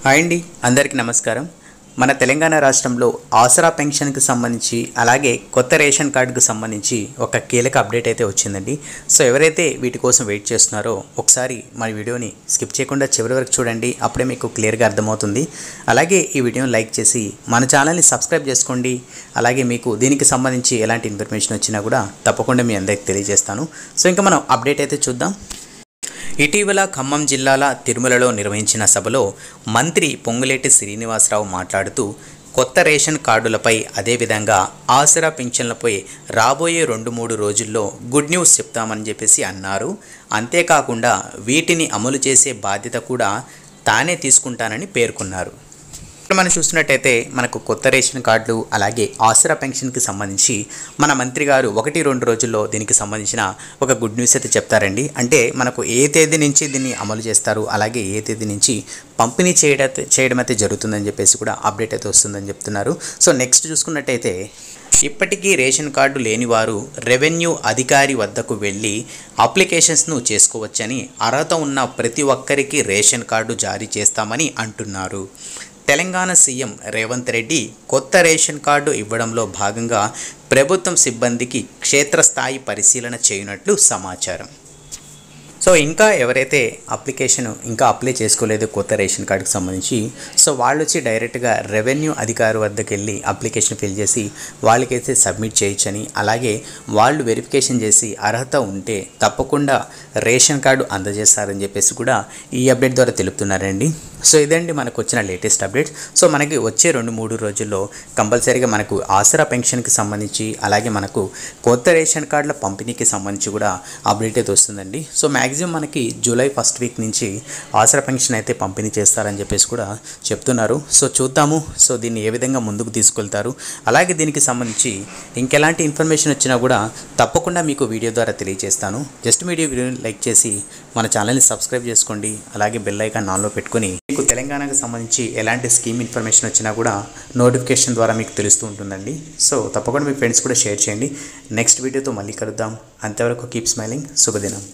Hi అండి, అందరికీ నమస్కారం. మన తెలంగాణ రాష్ట్రంలో ఆసరా పెన్షన్కి సంబంధించి అలాగే కొత్త రేషన్ కార్డుకు సంబంధించి ఒక కీలక అప్డేట్ అయితే వచ్చిందండి. సో ఎవరైతే వీటి కోసం వెయిట్ చేస్తున్నారో ఒకసారి మన వీడియోని స్కిప్ చేయకుండా చివరి వరకు చూడండి. అప్పుడే మీకు క్లియర్గా అర్థమవుతుంది. అలాగే ఈ వీడియోని లైక్ చేసి మన ఛానల్ని సబ్స్క్రైబ్ చేసుకోండి. అలాగే మీకు దీనికి సంబంధించి ఎలాంటి ఇన్ఫర్మేషన్ వచ్చినా కూడా తప్పకుండా మీ అందరికీ తెలియజేస్తాను. సో ఇంకా మనం అప్డేట్ అయితే చూద్దాం. ఇటీవల ఖమ్మం జిల్లాల తిరుమలలో నిర్వహించిన సభలో మంత్రి పొంగులేటి శ్రీనివాసరావు మాట్లాడుతూ కొత్త రేషన్ కార్డులపై అదేవిధంగా ఆసరా పింఛన్లపై రాబోయే 2-3 రోజుల్లో గుడ్ న్యూస్ చెప్తామని చెప్పేసి అన్నారు. అంతేకాకుండా వీటిని అమలు చేసే బాధ్యత కూడా తానే తీసుకుంటానని పేర్కొన్నారు. మనం చూస్తున్నట్టయితే మనకు కొత్త రేషన్ కార్డులు అలాగే ఆసరా పెన్షన్కి సంబంధించి మన మంత్రి గారు 1-2 రోజుల్లో దీనికి సంబంధించిన ఒక గుడ్ న్యూస్ అయితే చెప్తారండి. అంటే మనకు ఏ తేదీ నుంచి దీన్ని అమలు చేస్తారు, అలాగే ఏ తేదీ నుంచి పంపిణీ చేయడం అయితే జరుగుతుందని చెప్పేసి కూడా అప్డేట్ అయితే వస్తుందని చెప్తున్నారు. సో నెక్స్ట్ చూసుకున్నట్టయితే ఇప్పటికీ రేషన్ కార్డు లేని వారు రెవెన్యూ అధికారి వద్దకు వెళ్ళి అప్లికేషన్స్ను చేసుకోవచ్చని, అర్హత ఉన్న ప్రతి ఒక్కరికి రేషన్ కార్డు జారీ చేస్తామని అంటున్నారు. తెలంగాణ సీఎం రేవంత్ రెడ్డి కొత్త రేషన్ కార్డు ఇవ్వడంలో భాగంగా ప్రభుత్వం సిబ్బందికి క్షేత్రస్థాయి పరిశీలన చేయనట్లు సమాచారం. సో ఇంకా ఎవరైతే ఇంకా అప్లై చేసుకోలేదు కొత్త రేషన్ కార్డుకి సంబంధించి, సో వాళ్ళు వచ్చి డైరెక్ట్గా రెవెన్యూ అధికారి వద్దకు వెళ్ళి అప్లికేషన్ ఫిల్ చేసి వాళ్ళకైతే సబ్మిట్ చేయొచ్చని, అలాగే వాళ్ళు వెరిఫికేషన్ చేసి అర్హత ఉంటే తప్పకుండా రేషన్ కార్డు అందజేస్తారని చెప్పేసి కూడా ఈ అప్డేట్ ద్వారా తెలుపుతున్నారండి. సో ఇదండి మనకు వచ్చిన లేటెస్ట్ అప్డేట్. సో మనకి వచ్చే 2-3 రోజుల్లో కంపల్సరీగా మనకు ఆసరా పెన్షన్కి సంబంధించి అలాగే మనకు కొత్త రేషన్ కార్డుల పంపిణీకి సంబంధించి కూడా అప్డేట్ అయితే వస్తుందండి. సో మ్యాక్సిమం మనకి జూలై 1st వీక్ నుంచి ఆసరా పెన్షన్ అయితే పంపిణీ చేస్తారని చెప్పేసి కూడా చెప్తున్నారు. సో చూద్దాము సో దీన్ని ఏ విధంగా ముందుకు తీసుకెళ్తారు. అలాగే దీనికి సంబంధించి ఇంకెలాంటి ఇన్ఫర్మేషన్ వచ్చినా కూడా తప్పకుండా మీకు వీడియో ద్వారా తెలియజేస్తాను. జస్ట్ వీడియోని లైక్ చేసి మన ఛానల్ని సబ్స్క్రైబ్ చేసుకోండి. అలాగే బెల్ ఐకాన్ ఆన్లో పెట్టుకొని మీకు తెలంగాణకు సంబంధించి ఎలాంటి స్కీమ్ ఇన్ఫర్మేషన్ వచ్చినా కూడా నోటిఫికేషన్ ద్వారా మీకు తెలుస్తూ ఉంటుందండి. సో తప్పకుండా మీ ఫ్రెండ్స్ కూడా షేర్ చేయండి. నెక్స్ట్ వీడియోతో మళ్ళీ కలుద్దాం. అంతవరకు కీప్ స్మైలింగ్. శుభదినం.